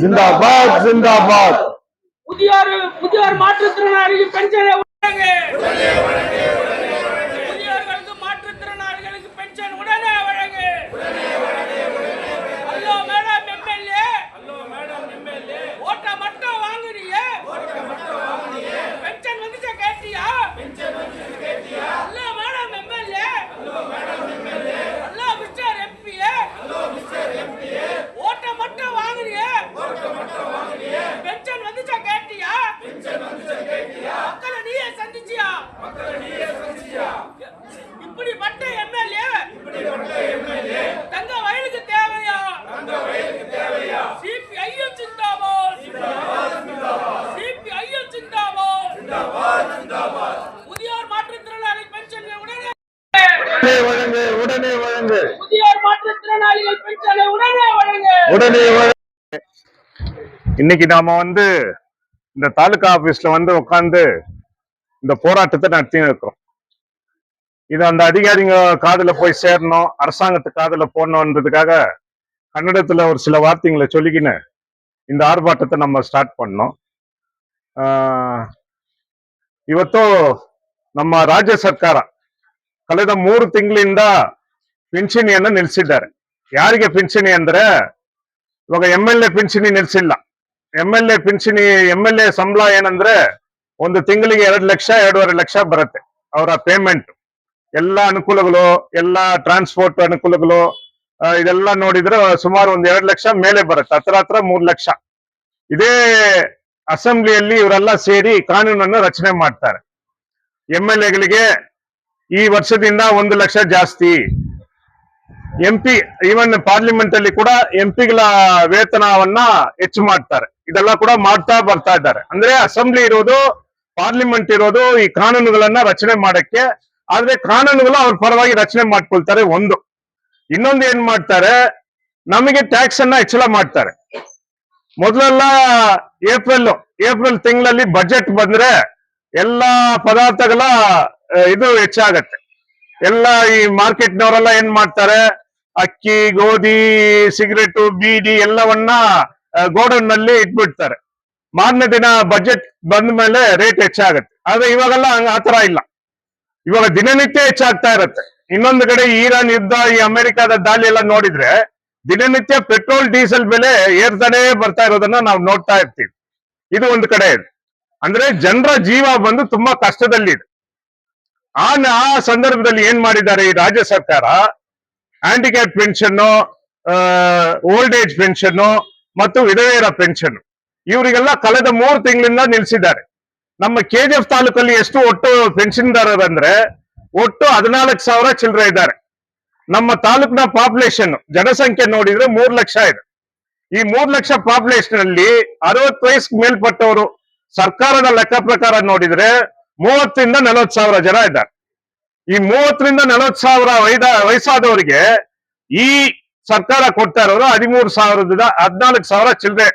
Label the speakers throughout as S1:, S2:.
S1: जिंदाबाद जिंदाबाद
S2: புதியோர் மாற்றுத்திறனாளிகளுக்கு பென்ஷனை மாற்றுத்திறனாளிகளுக்கு பென்ஷன் உடனே வழங்கு. ஹலோ மேடம் எம்எல்ஏ, ஓட்ட மட்டும் வாங்குறீங்க, பென்ஷன் வந்துச்சா கேட்டியா? Hello madam MLA, hello mister MBA, ஓட்ட மட்டும் வாங்குறீங்க, பென்ஷன் வந்துச்சா கேட்டியா? மக்களை நீயே சந்திச்சியா? இப்படிப்பட்ட எம்எல்ஏ தங்க வயலுக்கு தேவையா? சிபிஐயும் சிந்தாபாத், சிபிஐயும் சிந்தாபாத். புதியோர் மாற்றுத்திறனாளி பென்ஷனை உடனே
S1: வழங்கு.
S2: புதியோர் மாற்றுத்திறனாளிகள் பென்ஷனை உடனே வழங்கு.
S1: இன்னைக்கு நாம இந்த தாலுகா ஆபீஸ்ல உட்கார்ந்து இந்த போராட்டத்தை நடத்தி இருக்கிறோம். இது அந்த அதிகாரிங்க காதுல போய் சேரணும், அரசாங்கத்து காதுல போடணும்ன்றதுக்காக கன்னடத்துல ஒரு சில வார்த்தைகளை சொல்லிக்கின்னு இந்த ஆர்ப்பாட்டத்தை நம்ம ಸ್ಟಾರ್ಟ್ பண்ணோம். ಇವತ್ತು ನಮ್ಮ ರಾಜ್ಯ ಸರ್ಕಾರ ಕಳೆದ 3 ತಿಂಗಳಿಂದ ಪಿಂಚಣಿಯನ್ನು ನಿಲ್ಲಿಸಿದ್ದಾರೆ. ಯಾರಿಗೆ ಪಿಂಚಣಿ ಅಂದ್ರೆ ಇವಾಗ MLA ಪಿಂಚಣಿ ನಿಲ್ಲಿಸಿಲ್ಲ. MLA ಸಂಬಳ ಏನಂದ್ರೆ ಒಂದು ತಿಂಗಳಿಗೆ 2 ಲಕ್ಷ 2.5 ಲಕ್ಷ ಬರುತ್ತೆ ಅವರ ಪೇಮೆಂಟ್. ಎಲ್ಲ ಅನುಕೂಲಗಳು, ಎಲ್ಲ ಟ್ರಾನ್ಸ್ಪೋರ್ಟ್ ಅನುಕೂಲಗಳು ಇದೆಲ್ಲ ನೋಡಿದ್ರೆ ಸುಮಾರು 2 ಲಕ್ಷ ಮೇಲೆ ಬರುತ್ತೆ, ಹತ್ರ 3 ಲಕ್ಷ. ಇದೇ ಅಸೆಂಬ್ಲಿಯಲ್ಲಿ ಇವರೆಲ್ಲ ಸೇರಿ ಕಾನೂನನ್ನು ರಚನೆ ಮಾಡ್ತಾರೆ. MLAಗಳಿಗೆ ಈ ವರ್ಷದಿಂದ 1 ಲಕ್ಷ ಜಾಸ್ತಿ, MP ಈವನ್ ಪಾರ್ಲಿಮೆಂಟ್ ಅಲ್ಲಿ ಕೂಡ MPಗಳ ವೇತನವನ್ನ ಹೆಚ್ಚು ಮಾಡ್ತಾರೆ. ಇದೆಲ್ಲ ಕೂಡ ಮಾಡ್ತಾ ಬರ್ತಾ ಇದ್ದಾರೆ. ಅಂದ್ರೆ ಅಸೆಂಬ್ಲಿ ಇರೋದು, ಪಾರ್ಲಿಮೆಂಟ್ ಇರೋದು ಈ ಕಾನೂನುಗಳನ್ನ ರಚನೆ ಮಾಡಕ್ಕೆ. ಆದ್ರೆ ಕಾನೂನುಗಳು ಅವ್ರ ಪರವಾಗಿ ರಚನೆ ಮಾಡ್ಕೊಳ್ತಾರೆ. ಇನ್ನೊಂದು ಏನ್ ಮಾಡ್ತಾರೆ, ನಮಗೆ ಟ್ಯಾಕ್ಸ್ ಅನ್ನ ಹೆಚ್ಚಳ ಮಾಡ್ತಾರೆ. ಮೊದಲೆಲ್ಲ ಏಪ್ರಿಲ್ ತಿಂಗಳಲ್ಲಿ ಬಜೆಟ್ ಬಂದ್ರೆ ಎಲ್ಲಾ ಪದಾರ್ಥಗಳ ಇದು ಹೆಚ್ಚಾಗತ್ತೆ. ಎಲ್ಲ ಈ ಮಾರ್ಕೆಟ್ನವರೆಲ್ಲ ಏನ್ ಮಾಡ್ತಾರೆ, ಅಕ್ಕಿ, ಗೋಧಿ, ಸಿಗರೇಟು, ಬೀಡಿ ಎಲ್ಲವನ್ನ ಗೋಡೌನ್ ನಲ್ಲಿ ಇಟ್ಬಿಡ್ತಾರೆ. ಮಾರನೇ ದಿನ ಬಜೆಟ್ ಬಂದ ಮೇಲೆ ರೇಟ್ ಹೆಚ್ಚಾಗತ್ತೆ. ಆದ್ರೆ ಇವಾಗೆಲ್ಲ ಆತರ ಇಲ್ಲ, ಇವಾಗ ದಿನನಿತ್ಯ ಹೆಚ್ಚಾಗ್ತಾ ಇರತ್ತೆ. ಇನ್ನೊಂದು ಕಡೆ ಇರಾನ್ ಯುದ್ಧ, ಈ ಅಮೆರಿಕಾದ ದಾಳಿ ಎಲ್ಲ ನೋಡಿದ್ರೆ ದಿನನಿತ್ಯ ಪೆಟ್ರೋಲ್ ಡೀಸೆಲ್ ಬೆಲೆ ಏರ್ತಾನೆ ಬರ್ತಾ ಇರೋದನ್ನ ನಾವು ನೋಡ್ತಾ ಇರ್ತೀವಿ. ಇದು ಒಂದು ಕಡೆ ಇದೆ. ಅಂದ್ರೆ ಜನರ ಜೀವ ತುಂಬಾ ಕಷ್ಟದಲ್ಲಿದೆ. ಆ ಸಂದರ್ಭದಲ್ಲಿ ಏನ್ ಮಾಡಿದ್ದಾರೆ ಈ ರಾಜ್ಯ ಸರ್ಕಾರ, handicap pension, old age pension ಮತ್ತು ವಿಧವೆಯರ ಪೆನ್ಷನ್ ಇವರಿಗೆಲ್ಲ ಕಳೆದ 3 ತಿಂಗಳಿಂದ ನಿಲ್ಲಿಸಿದ್ದಾರೆ. ನಮ್ಮ KGF ತಾಲೂಕಲ್ಲಿ ಎಷ್ಟು ಒಟ್ಟು ಪೆನ್ಷನ್ದಾರರಂದ್ರೆ ಒಟ್ಟು 14,000 ಚಿಲ್ಲರೆ ಇದ್ದಾರೆ. ನಮ್ಮ ತಾಲೂಕಿನ ಪಾಪ್ಯುಲೇಷನ್ ಜನಸಂಖ್ಯೆ ನೋಡಿದ್ರೆ 3 ಲಕ್ಷ ಇದೆ. ಈ 3 ಲಕ್ಷ ಪಾಪ್ಯುಲೇಷನ್ ಅಲ್ಲಿ 60 ವಯಸ್ಸು ಮೇಲ್ಪಟ್ಟವರು ಸರ್ಕಾರದ ಲೆಕ್ಕ ಪ್ರಕಾರ ನೋಡಿದ್ರೆ 30ರಿಂದ 40,000 ಜನ ಇದ್ದಾರೆ. ಈ 30ರಿಂದ 40,000 ವಯಸ್ಸಾದವರಿಗೆ ಈ ಸರ್ಕಾರ ಕೊಡ್ತಾ ಇರೋದು 14,000 ಚಿಲ್ಲರೆ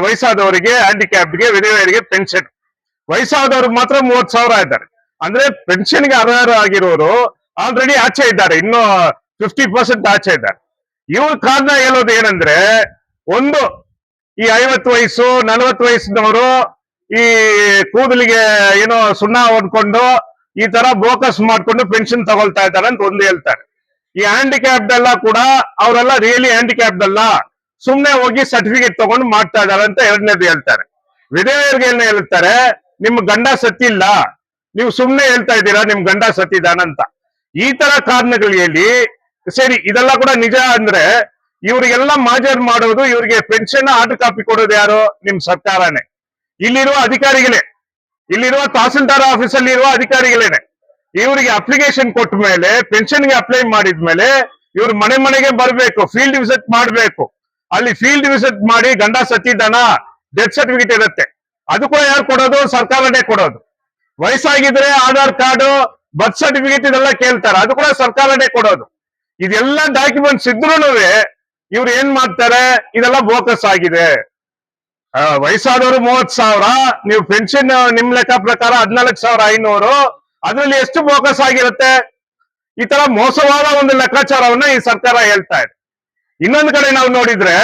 S1: ವಯಸ್ಸಾದವರಿಗೆ, ಹ್ಯಾಂಡಿಕ್ಯಾಪ್ಗೆ, ವಿಧವೆಯರಿಗೆ ಪೆನ್ಷನ್. ವಯಸ್ಸಾದವ್ರಿಗೆ ಮಾತ್ರ 30,000 ಇದ್ದಾರೆ. ಅಂದ್ರೆ ಪೆನ್ಷನ್ಗೆ ಅರ್ಹರಾಗಿರೋರು ಆಲ್ರೆಡಿ ಆಚೆ ಇದ್ದಾರೆ, ಇನ್ನು 50% ಆಚೆ ಇದ್ದಾರೆ. ಇವ್ರ ಕಾರಣ ಹೇಳೋದು ಏನಂದ್ರೆ, ಒಂದು ಈ 50 ವಯಸ್ಸು 40 ವಯಸ್ಸಿನವರು ಈ ಕೂದಲಿಗೆ ಏನೋ ಸುಣ್ಣ ಹೊಡ್ಕೊಂಡು ಈ ತರ ಬೋಕಸ್ ಮಾಡ್ಕೊಂಡು ಪೆನ್ಷನ್ ತಗೊಳ್ತಾ ಇದ್ದಾರೆ ಅಂತ ಒಂದು ಹೇಳ್ತಾರೆ. ಈ ಹ್ಯಾಂಡಿಕ್ಯಾಪ್ಡ್ ಎಲ್ಲ ಕೂಡ ಅವರೆಲ್ಲ ರಿಯಲಿ ಹ್ಯಾಂಡಿಕ್ಯಾಪ್ಡ್ ಅಲ್ಲ, ಸುಮ್ನೆ ಹೋಗಿ ಸರ್ಟಿಫಿಕೇಟ್ ತಗೊಂಡು ಮಾಡ್ತಾ ಇದ್ದಾರೆ ಅಂತ ಎರಡನೇದು ಹೇಳ್ತಾರೆ. ವಿಧವೆಯರಿಗೆ ಏನ್ ಹೇಳ್ತಾರೆ, ನಿಮ್ ಗಂಡ ಸತ್ತಿಲ್ಲ, ನೀವು ಸುಮ್ನೆ ಹೇಳ್ತಾ ಇದ್ದೀರಾ ನಿಮ್ ಗಂಡ ಸತ್ತಿದಾನಂತ. ಈ ತರ ಕಾರಣಗಳು ಹೇಳಿ ಸರಿ, ಇದೆಲ್ಲ ಕೂಡ ನಿಜ ಅಂದ್ರೆ ಇವ್ರಿಗೆಲ್ಲ ಮಾಜರ್ ಮಾಡೋದು, ಇವ್ರಿಗೆ ಪೆನ್ಷನ್ ಆರ್ಡರ್ ಕಾಪಿ ಕೊಡೋದು ಯಾರು? ನಿಮ್ ಸರ್ಕಾರನೇ. ಇಲ್ಲಿರುವ ಅಧಿಕಾರಿಗಳೇ, ಇಲ್ಲಿರುವ ತಹಸೀಲ್ದಾರ್ ಆಫೀಸಲ್ಲಿ ಇರುವ ಅಧಿಕಾರಿಗಳೇನೆ. ಇವರಿಗೆ ಅಪ್ಲಿಕೇಶನ್ ಕೊಟ್ಟ ಮೇಲೆ, ಪೆನ್ಷನ್ಗೆ ಅಪ್ಲೈ ಮಾಡಿದ್ಮೇಲೆ ಇವ್ರು ಮನೆಗೆ ಬರ್ಬೇಕು, ಫೀಲ್ಡ್ ವಿಸಿಟ್ ಮಾಡ್ಬೇಕು. ಅಲ್ಲಿ ಫೀಲ್ಡ್ ವಿಸಿಟ್ ಮಾಡಿ ಗಂಡ ಸತ್ತಿದ್ದಾನ, ಡೆತ್ ಸರ್ಟಿಫಿಕೇಟ್ ಇರುತ್ತೆ, ಅದು ಕೂಡ ಯಾರು ಕೊಡೋದು? ಸರ್ಕಾರನೇ ಕೊಡೋದು. ವಯಸ್ಸಾಗಿದ್ರೆ ಆಧಾರ್ ಕಾರ್ಡ್, ಬರ್ತ್ ಸರ್ಟಿಫಿಕೇಟ್ ಇದೆಲ್ಲ ಕೇಳ್ತಾರೆ, ಅದು ಕೂಡ ಸರ್ಕಾರನೇ ಕೊಡೋದು. ಇದೆಲ್ಲ ಡಾಕ್ಯುಮೆಂಟ್ಸ್ ಇದ್ರೂ ಇವ್ರು ಏನ್ ಮಾಡ್ತಾರೆ, ಇದೆಲ್ಲ ಬೋಕಸ್ ಆಗಿದೆ. ವಯಸ್ಸಾದವರು 30,000, ನೀವು ಪೆನ್ಷನ್ ನಿಮ್ ಲೆಕ್ಕ ಪ್ರಕಾರ 14,500, ಅದ್ರಲ್ಲಿ ಎಷ್ಟು ಬೋಕಸ್ ಆಗಿರುತ್ತೆ? ಈ ತರ ಮೋಸವಾದ ಒಂದು ಲೆಕ್ಕಾಚಾರವನ್ನ ಈ ಸರ್ಕಾರ ಹೇಳ್ತಾ ಇದೆ. ಇನ್ನೊಂದು ಕಡೆ ನಾವು ನೋಡಿದ್ರೆ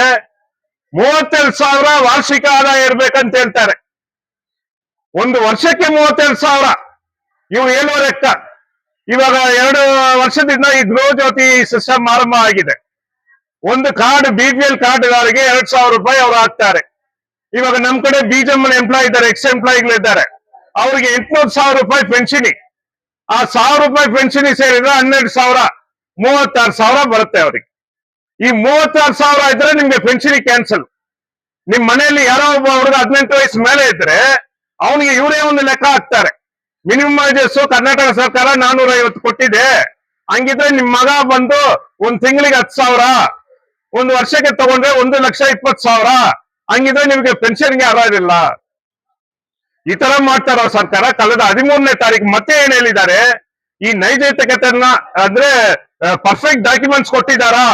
S1: 32,000 ವಾರ್ಷಿಕ ಆದಾಯ ಇರ್ಬೇಕಂತ ಹೇಳ್ತಾರೆ. ಒಂದು ವರ್ಷಕ್ಕೆ 32,000. ಇವು ಏಳುವ ಲೆಕ್ಕ. ಇವಾಗ 2 ವರ್ಷದಿಂದ ಈ ಗೃಹ ಜ್ಯೋತಿ ಸಿಸ್ಟಮ್ ಆರಂಭ ಆಗಿದೆ. ಒಂದು ಕಾರ್ಡ್ BPL ಕಾರ್ಡ್ಗಾರಿಗೆ 2,000 ರೂಪಾಯಿ ಅವರು ಹಾಕ್ತಾರೆ. ಇವಾಗ ನಮ್ ಕಡೆ BGM ಎಂಪ್ಲಾಯ್ ಇದ್ದಾರೆ, ಎಕ್ಸ್ ಎಂಪ್ಲಾಯಿಗಳಿದ್ದಾರೆ, ಅವ್ರಿಗೆ 800,000 ರೂಪಾಯಿ ಪೆನ್ಷನ್. ಆ 1,000 ರೂಪಾಯಿ ಪೆನ್ಷನ್ ಸೇರಿದ್ರೆ 12,000, 36,000 ಬರುತ್ತೆ ಅವ್ರಿಗೆ. ಈ 36,000 ಇದ್ರೆ ನಿಮ್ಗೆ ಪೆನ್ಷನ್ ಕ್ಯಾನ್ಸಲ್. ನಿಮ್ ಮನೆಯಲ್ಲಿ ಯಾರೋ ಒಬ್ಬ ಹುಡುಗ 18 ವಯಸ್ಸು ಮೇಲೆ ಇದ್ರೆ ಅವನಿಗೆ ಇವರೇ ಒಂದು ಲೆಕ್ಕ ಹಾಕ್ತಾರೆ. ಮಿನಿಮಮ್ ವೇಜಸ್ ಕರ್ನಾಟಕ ಸರ್ಕಾರ 450 ಕೊಟ್ಟಿದೆ. ಹಂಗಿದ್ರೆ ನಿಮ್ ಮಗ ಬಂದು ಒಂದ್ ತಿಂಗಳಿಗೆ 10,000, ಒಂದು ವರ್ಷಕ್ಕೆ ತಗೊಂಡ್ರೆ 1,20,000. ಹಂಗಿದ್ರೆ ನಿಮ್ಗೆ ಪೆನ್ಷನ್ಗೆ ಅರ್ಹರಿಲ್ಲ. ಈ ತರ ಮಾಡ್ತಾರ ಸರ್ಕಾರ. ಕಳೆದ 13ನೇ ತಾರೀಕು ಮತ್ತೆ ಏನ್ ಹೇಳಿದ್ದಾರೆ, ಈ ನೈಜತೆಯನ್ನ ಅಂದ್ರೆ ಪರ್ಫೆಕ್ಟ್ ಡಾಕ್ಯುಮೆಂಟ್ಸ್ ಕೊಟ್ಟಿದಾರಾ,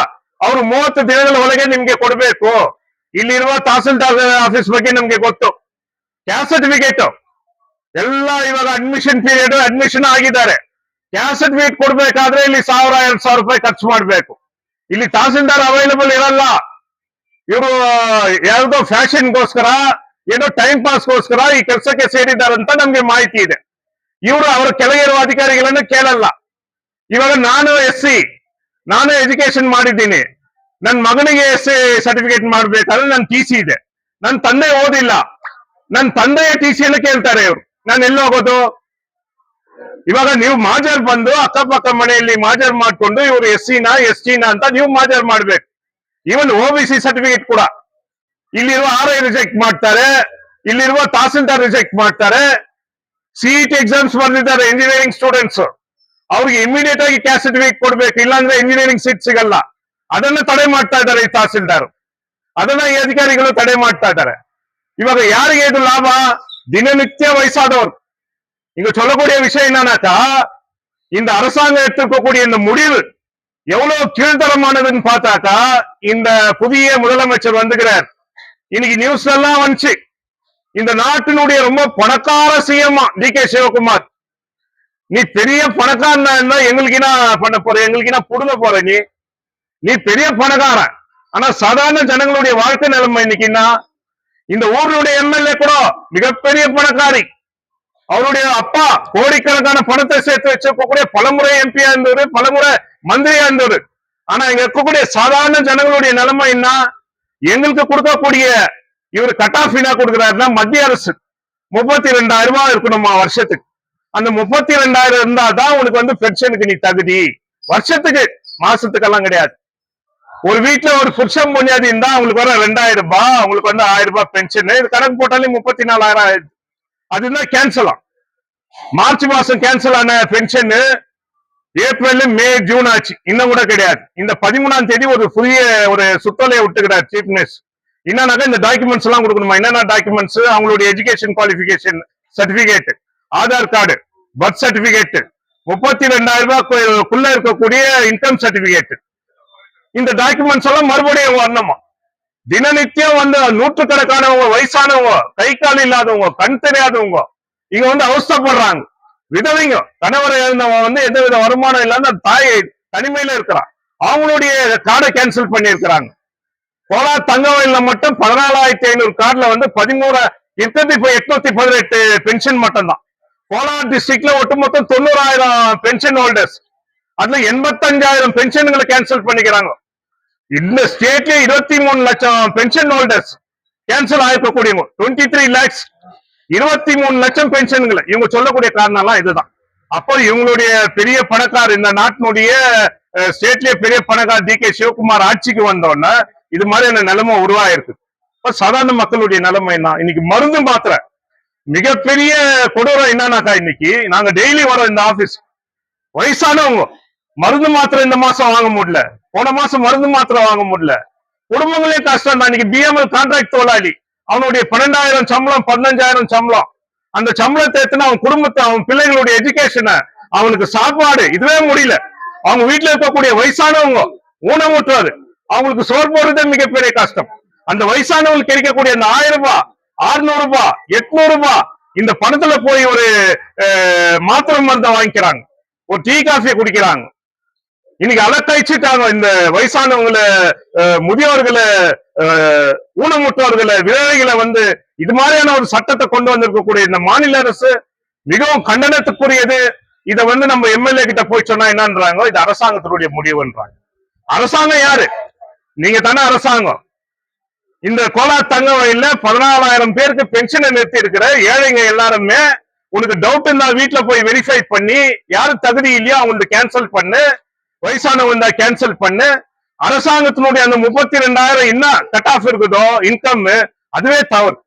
S1: ಅವರು 30 ದಿನಗಳ ಒಳಗೆ ನಿಮ್ಗೆ ಕೊಡ್ಬೇಕು. ಇಲ್ಲಿರುವ ತಹಸೀಲ್ದಾರ್ ಆಫೀಸ್ ಬಗ್ಗೆ ನಮ್ಗೆ ಗೊತ್ತು. ಕ್ಯಾಸ್ಟ್ ಸರ್ಟಿಫಿಕೇಟ್ ಎಲ್ಲ ಇವಾಗ ಅಡ್ಮಿಷನ್ ಪೀರಿಯಡ್ ಅಡ್ಮಿಷನ್ ಆಗಿದ್ದಾರೆ. ಕ್ಯಾಸ್ಟ್ ಸರ್ಟಿಫಿಕೇಟ್ ಕೊಡ್ಬೇಕಾದ್ರೆ ಇಲ್ಲಿ 1,000-2,000 ರೂಪಾಯಿ ಖರ್ಚು ಮಾಡ್ಬೇಕು. ಇಲ್ಲಿ ತಹಸೀಲ್ದಾರ್ ಅವೈಲಬಲ್ ಇರಲ್ಲ. ಇವರು ಯಾವ್ದೋ ಫ್ಯಾಷನ್ಗೋಸ್ಕರ ಏನೋ ಟೈಮ್ ಪಾಸ್ಗೋಸ್ಕರ ಈ ಕೆಲಸಕ್ಕೆ ಸೇರಿದ್ದಾರಂತ ನಮ್ಗೆ ಮಾಹಿತಿ ಇದೆ. ಇವರು ಅವರ ಕೆಳಗಿರುವ ಅಧಿಕಾರಿಗಳನ್ನ ಕೇಳಲ್ಲ. ಇವಾಗ ನಾನು SC, ನಾನು ಎಜುಕೇಶನ್ ಮಾಡಿದ್ದೀನಿ. ನನ್ನ ಮಗನಿಗೆ SC ಸರ್ಟಿಫಿಕೇಟ್ ಮಾಡ್ಬೇಕಾದ್ರೆ ನನ್ನ TC ಇದೆ. ನನ್ನ ತಂದೆ ಓದಿಲ್ಲ, ನನ್ನ ತಂದೆಯ TCಯನ್ನು ಕೇಳ್ತಾರೆ ಇವರು. ನಾನು ಎಲ್ಲಿ ಹೋಗೋದು? ಇವಾಗ ನೀವು ಮಾಜರ್ ಬಂದು ಅಕ್ಕಪಕ್ಕ ಮನೆಯಲ್ಲಿ ಮಾಜರ್ ಮಾಡ್ಕೊಂಡು ಇವರು SC-ನಾ ST-ನಾ ಅಂತ ನೀವು ಮಾಜರ್ ಮಾಡ್ಬೇಕು. ಇವನ್ OBC ಸರ್ಟಿಫಿಕೇಟ್ ಕೂಡ ಇಲ್ಲಿರುವ RI ರಿಜೆಕ್ಟ್ ಮಾಡ್ತಾರೆ, ಇಲ್ಲಿರುವ ತಹಸೀಲ್ದಾರ್ ರಿಜೆಕ್ಟ್ ಮಾಡ್ತಾರೆ. CET ಎಕ್ಸಾಮ್ಸ್ ಬರ್ದಿದ್ದಾರೆ ಇಂಜಿನಿಯರಿಂಗ್ ಸ್ಟೂಡೆಂಟ್ಸ್, ಅವ್ರಿಗೆ ಇಮಿಡಿಯೇಟ್ ಆಗಿ ಕ್ಯಾಸ್ಟ್ ಸರ್ಟಿಫಿಕೇಟ್ ಕೊಡ್ಬೇಕು, ಇಲ್ಲಾಂದ್ರೆ ಇಂಜಿನಿಯರಿಂಗ್ ಸೀಟ್ ಸಿಗಲ್ಲ. ಅದನ್ನ ತಡೆ ಮಾಡ್ತಾ ಇದ್ದಾರೆ ಈ ತಹಸೀಲ್ದಾರ್, ಅದನ್ನ ಈ ಅಧಿಕಾರಿಗಳು ತಡೆ ಮಾಡ್ತಾ ಇದ್ದಾರೆ. ಇವಾಗ ಯಾರಿಗೆ ಇದು ಲಾಭ? ದಿನನಿತ್ಯ ವಯಸ್ಸಾದವರು. இங்க சொல்லக்கூடிய விஷயம் என்னன்னாக்கா, இந்த அரசாங்கம் எடுத்துக்கக்கூடிய இந்த முடிவு எவ்வளவு கீழ்த்தரமானதுன்னு பார்த்தாக்கா, இந்த புதிய முதலமைச்சர் வந்துகிறார். இன்னைக்கு நியூஸ்ல எல்லாம் வந்துச்சு, இந்த நாட்டினுடைய ரொம்ப பணக்கார CM DK சிவகுமார். நீ பெரிய பணக்காரனா இருந்தா எங்களுக்கு என்ன பண்ண போற, எங்களுக்கு என்ன புடுங்க போற? நீ பெரிய பணக்காரன், ஆனா சாதாரண ஜனங்களுடைய வாழ்க்கை நிலைமை இன்னைக்குன்னா, இந்த ஊருடைய MLA கூட மிகப்பெரிய பணக்காரி. அவருடைய அப்பா கோடிக்கணக்கான பணத்தை சேர்த்து வச்சிருக்கக்கூடிய பலமுறை MP-யா இருந்தவர், பலமுறை மந்திரியா இருந்தவர். ஆனா இங்க இருக்கக்கூடிய சாதாரண ஜனங்களுடைய நிலைமை என்ன? எங்களுக்கு கொடுக்கக்கூடிய இவர் கட் ஆஃப் என்ன கொடுக்கிறாருன்னா, மத்திய அரசு 32,000 ரூபாய் இருக்கணுமா வருஷத்துக்கு. அந்த 32,000 இருந்தா தான் உனக்கு வந்து பென்ஷனுக்கு நீ தகுதி. வருஷத்துக்கு, மாசத்துக்கெல்லாம் கிடையாது. ஒரு வீட்டுல ஒரு புருஷன் பொஞ்சாதி இருந்தா அவங்களுக்கு வர 2,000 ரூபாய், அவங்களுக்கு வந்து 1,000 ரூபாய் பென்ஷன். இது கணக்கு போட்டாலே 34,000 ஆயிடுது. அதுதான் கேன்சல் ஆகும். மார்ச் மாசம் கேன்சல் ஆன பென்ஷன் ஏப்ரல், மே, ஜூன் ஆச்சு, இன்னும் கூட கிடையாது. இந்த 13ஆம் தேதி ஒரு புதிய ஒரு சுத்தலையை விட்டுக்கிறார் சீஃப் மினிஸ்டர். என்னன்னாக்கா இந்த டாக்குமெண்ட்ஸ் எல்லாம் கொடுக்கணுமா? என்னென்ன டாக்குமெண்ட்ஸ்? அவங்களுடைய education qualification certificate, Aadhaar card, birth certificate, 32,000 ரூபாய்க்குள்ள இருக்கக்கூடிய இன்கம் சர்டிபிகேட். இந்த டாக்குமெண்ட்ஸ் எல்லாம் மறுபடியும் வரணுமா? தினநித்தியம் வந்து நூற்றுக்கணக்கானவங்க, வயசானவங்க, கை கால் இல்லாதவங்க, கண் தெரியாதவங்க இங்க வந்து அவஸ்தப்படுறாங்க. விதவைங்க, கணவர் இழந்தவங்க வந்து எந்தவித வருமானம் இல்லாத தாய் தனிமையில இருக்கிறான். அவங்களுடைய கார்டை கேன்சல் பண்ணி இருக்கிறாங்க. கோலார் தங்கவயல்ல மட்டும் 14,500 கார்டுல வந்து 818 பென்ஷன் மட்டும் தான். கோலார் டிஸ்ட்ரிக்ட்ல ஒட்டுமொத்தம் 90,000 பென்ஷன் ஹோல்டர்ஸ். அதுல 85,000 பென்ஷன்களை கேன்சல் பண்ணிக்கிறாங்க. இந்த ஸ்டேட்ல 23 லட்சம் பென்ஷன் ஹோல்டர்ஸ் கேன்சல் ஆயிருக்கக்கூடியவங்க, 23 lakhs, 23 லட்சம் பென்ஷன்களை. இவங்க சொல்லக்கூடிய காரணம் எல்லாம் இதுதான். அப்போ இவங்களுடைய பெரிய பணக்கார், இந்த நாட்டினுடைய ஸ்டேட்லயே பெரிய பணக்கார் DK சிவகுமார் ஆட்சிக்கு வந்தோடனே இது மாதிரியான நிலைமை உருவாயிருக்கு. இப்ப சாதாரண மக்களுடைய நிலைமை என்ன? இன்னைக்கு மருந்து மாத்திரை மிகப்பெரிய கொடூரம் என்னன்னாக்கா, இன்னைக்கு நாங்க டெய்லி வரோம் இந்த ஆபீஸ், வயசானவங்க மருந்து மாத்திரை இந்த மாசம் வாங்க முடியல, போன மாசம் மருந்து மாத்திரை வாங்க முடியல. குடும்பங்களே கஷ்டம் தான். இன்னைக்கு BML கான்ட்ராக்ட் தொழிலாளி, அவனுடைய 12,000 சம்பளம், 15,000 சம்பளம். அந்த சம்பளத்தை எடுத்துன்னு அவன் குடும்பத்தை, அவன் பிள்ளைங்களுடைய எஜுகேஷனை, அவனுக்கு சாப்பாடு, இதுவே முடியல. அவங்க வீட்டுல இருக்கக்கூடிய வயசானவங்க ஊனமுற்றாரு, அவங்களுக்கு சோறு போடுறதே மிகப்பெரிய கஷ்டம். அந்த வயசானவங்களுக்கு கிடைக்கக்கூடிய அந்த 1,000 ரூபாய், 600 ரூபாய், 800 ரூபாய், இந்த பணத்துல போய் ஒரு மாத்திரை மருந்தை வாங்கிக்கிறாங்க, ஒரு டீ காஃபியை குடிக்கிறாங்க. இன்னைக்கு அலக்கழிச்சுட்டாங்க இந்த வயசானவங்களை, முதியோர்களை, ஊனமுற்றோர்களை, விதவைகளை வந்து இது மாதிரியான ஒரு சட்டத்தை கொண்டு வந்திருக்கக்கூடிய இந்த மாநில அரசு மிகவும் கண்டனத்துக்குரியது. இதை வந்து நம்ம எம்எல்ஏ கிட்ட போய் சொன்னா என்னன்றாங்க, இது அரசாங்கத்தினுடைய முடிவுன்றாங்க. அரசாங்கம் யாரு? நீங்க தானே அரசாங்கம். இந்த கோலார் தங்க வயல்ல 14,000 பேருக்கு பென்ஷனை நிறுத்தி இருக்கிற ஏழைங்க எல்லாருமே, உனக்கு டவுட் இருந்தா வீட்டுல போய் வெரிஃபை பண்ணி யாரு தகுதி இல்லையா அவங்களுக்கு கேன்சல் பண்ணு, வயசானவங்க கேன்சல் பண்ணு. அரசாங்கத்தினுடைய அந்த 32,000 என்ன கட் ஆஃப் இருக்குதோ இன்கம், அதுவே தவறு.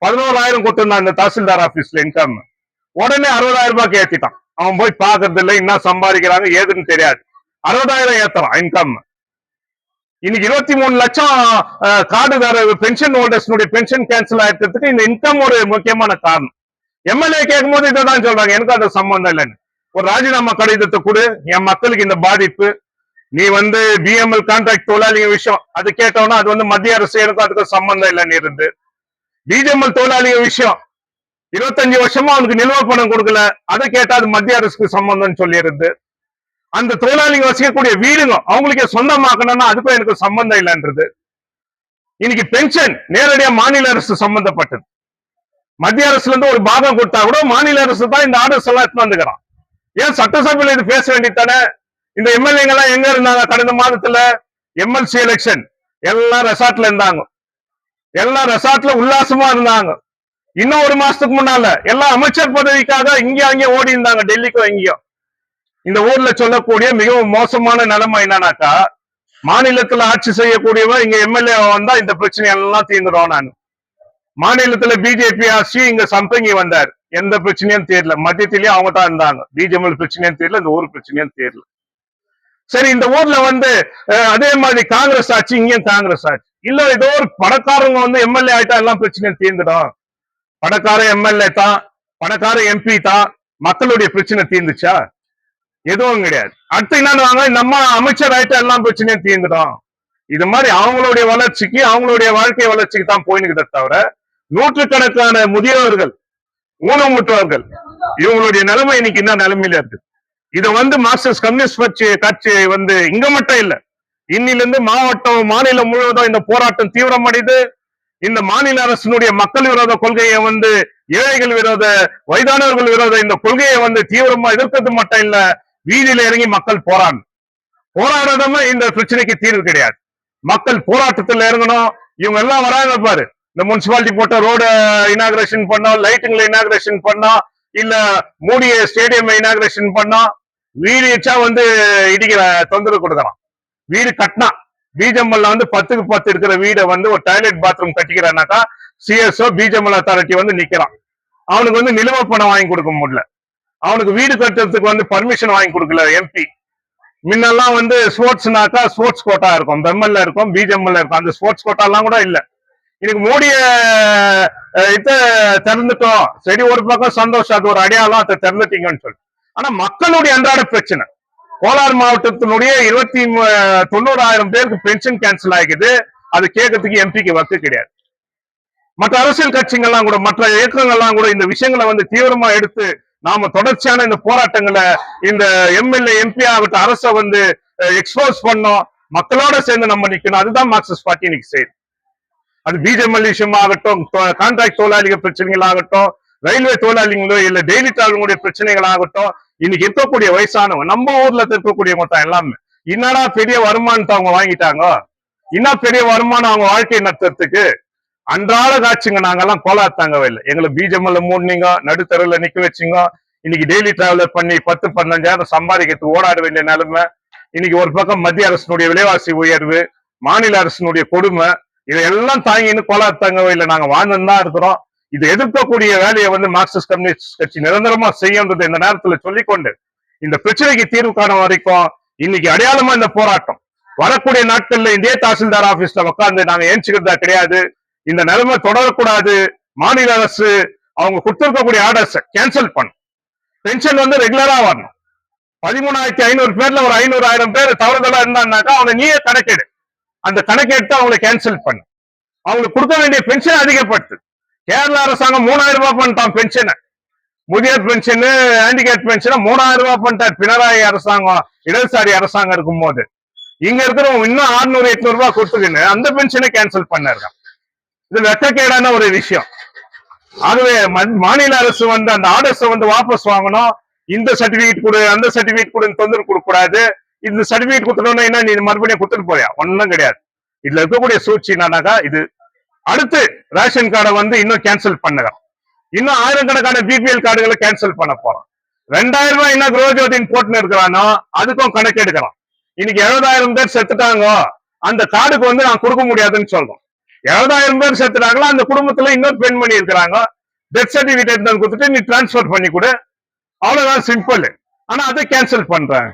S1: 11,000 கொடுத்திருந்தான் இந்த தாசில்தார் ஆபீஸ்ல இன்கம், உடனே 60,000 ரூபாய்க்கு ஏத்திட்டான். அவன் போய் பாக்குறது இல்லை, என்ன சம்பாதிக்கிறாங்க ஏதுன்னு தெரியாது. 60,000 ஏத்துறான் இன்கம். இன்னைக்கு 23 லட்சம் கார்டுதார பென்ஷன் ஹோல்டர்ஸ் பென்ஷன் கேன்சல் ஆயிருக்கிறதுக்கு இந்த இன்கம் ஒரு முக்கியமான காரணம். எம்எல்ஏ கேட்கும் போது இதான் சொல்றாங்க, எனக்கு அது சம்பந்தம் இல்லைன்னு. ஒரு ராஜினாமா கடிதத்தை கொடு, என் மக்களுக்கு இந்த பாதிப்பு, நீ வந்து பிஎம்எல் கான்ட்ராக்ட் தொழிலாளிங்க விஷயம் அது கேட்டோம்னா அது வந்து மத்திய அரசு, எனக்கும் அதுக்கு சம்பந்தம் இல்லைன்னு இருந்து. பிஜிஎம்எல் தொழிலாளிங்க விஷயம் 25 வருஷமா அவனுக்கு நிலுவை பணம் கொடுக்கல, அதை கேட்டா அது மத்திய அரசுக்கு சம்பந்தம் சொல்லி இருந்து. அந்த தொழிலாளிங்க வசிக்கக்கூடிய வீடுங்க அவங்களுக்கே சொந்தமாக்கணும்னா அதுக்கும் எனக்கு சம்பந்தம் இல்லைன்றது. இன்னைக்கு பென்ஷன் நேரடியா மாநில அரசு சம்பந்தப்பட்டது. மத்திய அரசுல இருந்து ஒரு பாகம் கொடுத்தா கூட மாநில அரசு தான் இந்த ஆர்டர்ஸ் எல்லாம் எடுத்து வந்துக்கிறான். ஏன் சட்டசபையில இது பேச வேண்டித்தானே? இந்த எம்எல்ஏங்க எல்லாம் எங்க இருந்தாங்க கடந்த மாதத்துல? எம்எல்சி எலெக்ஷன் எல்லாம் ரெசார்ட்ல இருந்தாங்க, எல்லாம் ரெசார்ட்ல உல்லாசமா இருந்தாங்க. இன்னும் ஒரு மாசத்துக்கு முன்னால எல்லாம் அமைச்சர் பதவிக்காக இங்க அங்கே ஓடி இருந்தாங்க, டெல்லிக்கும் எங்கேயும். இந்த ஊர்ல சொல்லக்கூடிய மிகவும் மோசமான நிலைமை என்னன்னாக்கா, மாநிலத்துல ஆட்சி செய்யக்கூடியவன் இங்க எம்எல்ஏ வந்தா இந்த பிரச்சனை எல்லாம் தீர்ந்துடும். நான் மாநிலத்துல பிஜேபி ஆட்சி இங்க சம்பங்கி வந்தார், எந்த பிரச்சனையும் தெரியல. மத்தியத்திலயும் அவங்க தான் இருந்தாங்க, பிஜேபி பிரச்சனையும் தெரியல, இந்த ஊர் பிரச்சனையும் தெரியல. சரி, இந்த ஊர்ல வந்து அதே மாதிரி காங்கிரஸ் ஆட்சி, இங்கேயும் காங்கிரஸ் ஆட்சி. இல்ல ஏதோ ஒரு பணக்காரங்க வந்து எம்எல்ஏ ஆயிட்டா எல்லாம் பிரச்சனையும் தீர்ந்துடும். பணக்கார எம்எல்ஏ தான், பணக்கார எம்பி தான், மக்களுடைய பிரச்சனை தீர்ந்துச்சா? எதுவும் கிடையாது. அடுத்து என்னன்னு நம்ம அமைச்சர் ஆயிட்டா எல்லாம் பிரச்சனையும் தீர்ந்துடும். இது மாதிரி அவங்களுடைய வளர்ச்சிக்கு, அவங்களுடைய வாழ்க்கை வளர்ச்சிக்கு தான் போயினுக்குதே தவிர, நூற்றுக்கணக்கான முதியவர்கள், ஊனமுற்றவர்கள், இவங்களுடைய நிலைமை இன்னைக்கு என்ன நிலைமையில இருக்கு. இதை வந்து மார்க்சிஸ்ட் கம்யூனிஸ்ட் கட்சி வந்து இங்க மட்டும் இல்ல, இன்னிலிருந்து மாவட்டம், மாநிலம் முழுவதும் இந்த போராட்டம் தீவிரமடைந்து இந்த மாநில அரசினுடைய மக்கள் விரோத கொள்கையை வந்து, ஏழைகள் விரோத, வயதானவர்கள் விரோத இந்த கொள்கையை வந்து தீவிரமா எதிர்க்கிறது மட்டும் இல்ல, வீதியில இறங்கி மக்கள் போராடாம இந்த பிரச்சனைக்கு தீர்வு கிடையாது. மக்கள் போராட்டத்தில் இறங்கணும். இவங்க எல்லாம் வராங்க பாரு, இந்த முனிசிபாலிட்டி போட்ட ரோடு இனாகிரேஷன் பண்ணோம், லைட்டுங்களை இனாகிரேஷன் பண்ணோம், இல்ல மூடிய ஸ்டேடியம் இனாகிரேஷன் பண்ணோம், வீடு வச்சா வந்து இடிக்கிற தொந்தரவு கொடுக்கறான். வீடு கட்டினா பிஜிஎம்எல்ல வந்து 10க்கு 10 இருக்கிற வீடை வந்து ஒரு டாய்லெட் பாத்ரூம் கட்டிக்கிறானாக்கா சிஎஸ்ஓ பிஜிஎம்எல் அத்தாரிட்டி வந்து நிக்கிறான். அவனுக்கு வந்து நிலுவை பணம் வாங்கி கொடுக்க முடியல, அவனுக்கு வீடு கட்டுறதுக்கு வந்து பர்மிஷன் வாங்கி கொடுக்கல எம்பி. முன்னெல்லாம் வந்து ஸ்போர்ட்ஸ்னாக்கா ஸ்போர்ட்ஸ் கோட்டா இருக்கும், பெம்எல்ல இருக்கும், பிஜிஎம்எல்ல இருக்கும், அந்த ஸ்போர்ட்ஸ் கோட்டா எல்லாம் கூட இல்ல. இன்னைக்கு மோடிய இத திறந்துட்டோம், சரி ஒரு பக்கம் சந்தோஷம், அது ஒரு அடையாளம், அதை திறந்துட்டீங்கன்னு சொல்லி. ஆனா மக்களுடைய அன்றாட பிரச்சனை, கோலார் மாவட்டத்தினுடைய 90,000 பேருக்கு பென்ஷன் கேன்சல் ஆகிக்குது. அது கேட்கறதுக்கு எம்பிக்கு வக்கு கிடையாது. மற்ற அரசியல் கட்சிகள்லாம் கூட, மற்ற இயக்கங்கள்லாம் கூட இந்த விஷயங்களை வந்து தீவிரமா எடுத்து நாம தொடர்ச்சியான இந்த போராட்டங்களை, இந்த எம்எல்ஏ எம்பி ஆகட்டும் அரசை வந்து எக்ஸ்போஸ் பண்ணோம், மக்களோட சேர்ந்து நம்ம நிக்கணும். அதுதான் மார்க்சிஸ்ட் பார்ட்டி இன்னைக்கு செய்யுது. அது பிஜிஎம்எல் விஷயம் ஆகட்டும், கான்ட்ராக்ட் தொழிலாளிகள் பிரச்சனைகள் ஆகட்டும், ரயில்வே தொழிலாளிகளோ இல்ல டெய்லி டிராவலுடைய பிரச்சனைகள் ஆகட்டும், இன்னைக்கு இருக்கக்கூடிய வயசானவங்க, நம்ம ஊர்ல இருக்கக்கூடியவங்க தான் எல்லாமே. என்னடா பெரிய வருமானத்தை அவங்க வாங்கிட்டாங்க, இன்னும் பெரிய வருமானம் அவங்க வாழ்க்கை நடத்துறதுக்கு. அன்றாட காட்சிங்க, நாங்கெல்லாம் கோலார் தாங்கவே இல்லை. எங்களை பிஜிஎம்எல்ல மூடினீங்க, நடுத்தருவில் நிக்க வச்சுங்க. இன்னைக்கு டெய்லி டிராவலர் பண்ணி 10-15,000 சம்பாதிக்கிறதுக்கு ஓடாட வேண்டிய நிலைமை. இன்னைக்கு ஒரு பக்கம் மத்திய அரசினுடைய விலைவாசி உயர்வு, மாநில அரசினுடைய கொடுமை, இதையெல்லாம் தாங்கின்னு கோலார் தாங்கவே இல்லை. நாங்க வாழ்ந்துன்னு தான் இருக்கிறோம். இதை எதிர்க்கக்கூடிய வேலையை வந்து மார்க்சிஸ்ட் கம்யூனிஸ்ட் கட்சி நிரந்தரமா செய்யன்றது இந்த நேரத்துல சொல்லிக்கொண்டு, இந்த பிரச்சனைக்கு தீர்வு காணும் வரைக்கும் இன்னைக்கு அடையாளமா இந்த போராட்டம். வரக்கூடிய நாட்கள்ல இதே தாசில்தார் ஆபீஸ்ல உட்கார்ந்து நாங்க ஏஞ்சுக்கிறதா கிடையாது. இந்த நிலைமை தொடரக்கூடாது. மாநில அரசு அவங்க கொடுத்திருக்கக்கூடிய ஆர்டர்ஸ் கேன்சல் பண்ணும். பென்ஷன் வந்து ரெகுலரா வரணும். 13,500 பேர்ல ஒரு 500,000 பேர் தவறுதலா இருந்தான்னாக்கா அவங்க நீயே கணக்கெடு, அந்த கணக்கெடுத்து அவங்களை கேன்சல் பண்ணு. அவங்களுக்கு கொடுக்க வேண்டிய பென்ஷன் அதிகப்படுத்து. கேரள அரசாங்கம் 3,000 ரூபாய் பண்ணிட்டான் பென்ஷனை. முதியோர் பென்ஷன் ஹேண்டிகேப் பென்ஷன் 3000 ரூபாய் பண்ணிட்டார் பினராயி அரசாங்கம், இடதுசாரி அரசாங்கம் இருக்கும் போது. இங்க இருக்கிறவங்க இன்னும் 600 800 ரூபாய் கொடுத்துக்கின்னு அந்த பென்ஷனை கேன்சல் பண்ணிருக்காங்க. இது வெட்டக்கேடான ஒரு விஷயம். ஆகவே மாநில அரசு வந்து அந்த ஆர்டர்ஸ் வந்து வாபஸ் வாங்கணும். இந்த சர்டிபிகேட் கொடு அந்த சர்டிபிகேட் கொடுன்னு தொந்தரவு கொடுக்க கூடாது. இந்த சர்டிபிகேட் கொடுத்துட்டோம்னா என்ன நீ மறுபடியும் கொடுத்துட்டு போறியா? ஒன்னும் கிடையாது. இதுல இருக்கக்கூடிய சூழ்ச்சி என்னன்னாக்கா, இது அடுத்து ரேஷன் கார்டை வந்து இன்னும் கேன்சல் பண்ணுங்க. இன்னும் ஆயிரக்கணக்கான பிபிஎல் கார்டுகளை கேன்சல் பண்ண போறோம். 2000 ரூபாய் என்ன குரோஜோதின் போட்டுன்னு இருக்கிறானோ அதுக்கும் கணக்கு எடுக்கலாம். இன்னைக்கு 70,000 பேர் செத்துட்டாங்க, அந்த கார்டுக்கு வந்து நான் கொடுக்க முடியாதுன்னு சொல்றோம். 70,000 பேர் செத்துட்டாங்களா, அந்த குடும்பத்துல இன்னொரு பெண்மணி இருக்கிறாங்க, டெத் சர்டிபிகேட் கொடுத்துட்டு நீ டிரான்ஸ்பர் பண்ணி கொடு, அவ்வளவுதான், சிம்பிள். ஆனா அதை கேன்சல் பண்றாங்க.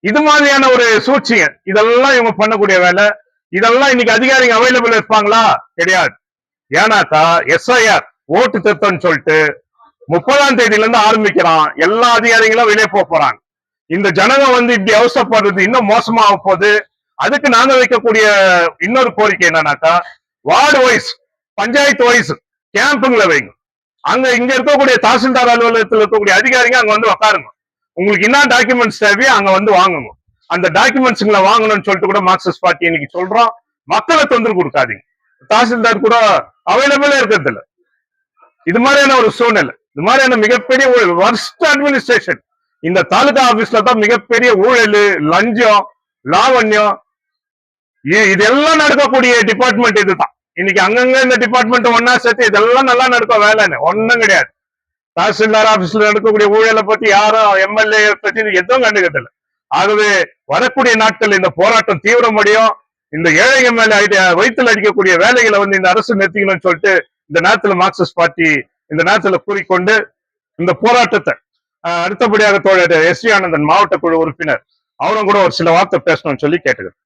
S1: இது மாதிரியான ஒரு சூழ்ச்சிங்க. இதெல்லாம் இவங்க பண்ணக்கூடிய வேலை. இதெல்லாம் இன்னைக்கு அதிகாரிகள் அவைலபிள் இருப்பாங்களா? கிடையாது. ஏன்னாக்கா எஸ்ஐஆர் ஓட்டு திருத்தம்னு சொல்லிட்டு 30ஆம் தேதியில இருந்து ஆரம்பிக்கிறான். எல்லா அதிகாரிகளும் வெளியே போறாங்க. இந்த ஜனங்க வந்து இப்படி அவசரப்படுறது இன்னும் மோசமாக போகுது. அதுக்கு நாங்க வைக்கக்கூடிய இன்னொரு கோரிக்கை என்னன்னாக்கா, வார்டு வைஸ் பஞ்சாயத்து வைஸ் கேம்புங்களை வைங்க. அங்க இங்க இருக்கக்கூடிய தாசில்தார் அலுவலகத்தில் இருக்கக்கூடிய அதிகாரிங்க அங்க வந்து உட்காருங்க. உங்களுக்கு என்ன டாக்குமெண்ட்ஸ் தேவையோ அங்க வந்து வாங்குங்க. அந்த டாக்குமெண்ட்ஸ்களை வாங்கணும்னு சொல்லிட்டு கூட மார்க்சிஸ்ட் பார்ட்டி இன்னைக்கு சொல்றோம். மக்களை தொந்தரவு கொடுக்காதீங்க. தாசில்தார் கூட அவைலபிளா இருக்கிறது இல்ல. இது மாதிரியான ஒரு சூழ்நிலை, இது மாதிரியான மிகப்பெரிய ஊழல், வர்ஸ்ட் அட்மினிஸ்ட்ரேஷன். இந்த தாலுகா ஆபீஸ்ல தான் மிகப்பெரிய ஊழல், லஞ்சம், லாவண்யம், இதெல்லாம் நடக்கக்கூடிய டிபார்ட்மெண்ட் இதுதான். இன்னைக்கு அங்கங்க இந்த டிபார்ட்மெண்ட் ஒன்னா சேர்த்து இதெல்லாம் நல்லா நடக்கும் வேலைன்னு ஒன்னும் கிடையாது. தாசில்தார் ஆபீஸ்ல நடக்கக்கூடிய ஊழலை பத்தி யாரும் எம்எல்ஏ பத்தி எதுவும் கண்டுக்கிறது இல்லை. ஆகவே வரக்கூடிய நாட்கள் இந்த போராட்டம் தீவிரமடையும். இந்த ஏழைகள் மேல வயிற்றுல அடிக்கக்கூடிய வேலைகளை வந்து இந்த அரசு நிறுத்திக்கணும்னு சொல்லிட்டு இந்த நேரத்துல மார்க்சிஸ்ட் பார்ட்டி இந்த நேரத்துல கூறிக்கொண்டு இந்த போராட்டத்தை அடுத்தபடியாக தோழர் எஸ் வி ஆனந்தன் மாவட்ட குழு உறுப்பினர் அவரும் கூட ஒரு சில வார்த்தை பேசணும்னு சொல்லி கேட்டுக்கிறேன்.